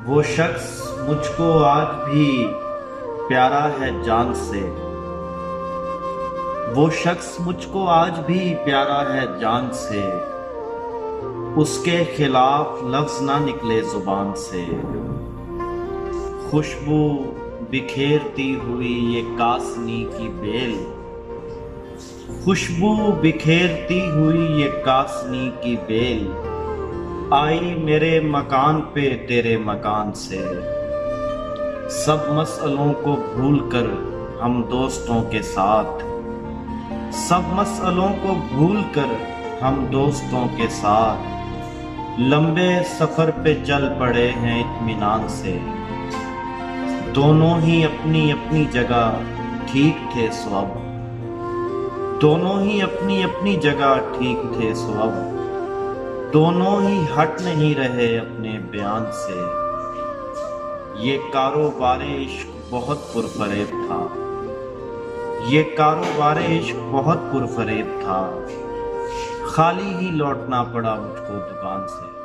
وہ شخص مجھ کو آج بھی پیارا ہے جان سے، وہ شخص مجھ کو آج بھی پیارا ہے جان سے، اس کے خلاف لفظ نہ نکلے زبان سے۔ خوشبو بکھیرتی ہوئی یہ کاسنی کی بیل، خوشبو بکھیرتی ہوئی یہ کاسنی کی بیل، آئی میرے مکان پہ تیرے مکان سے۔ سب مسئلوں کو بھول کر ہم دوستوں کے ساتھ، سب مسئلوں کو بھول کر ہم دوستوں کے ساتھ، لمبے سفر پہ چل پڑے ہیں اطمینان سے۔ دونوں ہی اپنی اپنی جگہ ٹھیک تھے سو اب، دونوں ہی اپنی اپنی جگہ ٹھیک تھے سو اب، دونوں ہی ہٹ نہیں رہے اپنے بیان سے۔ یہ کاروبار عشق بہت پرفریب تھا، یہ کاروبار عشق بہت پرفریب تھا، خالی ہی لوٹنا پڑا مجھ کو دکان سے۔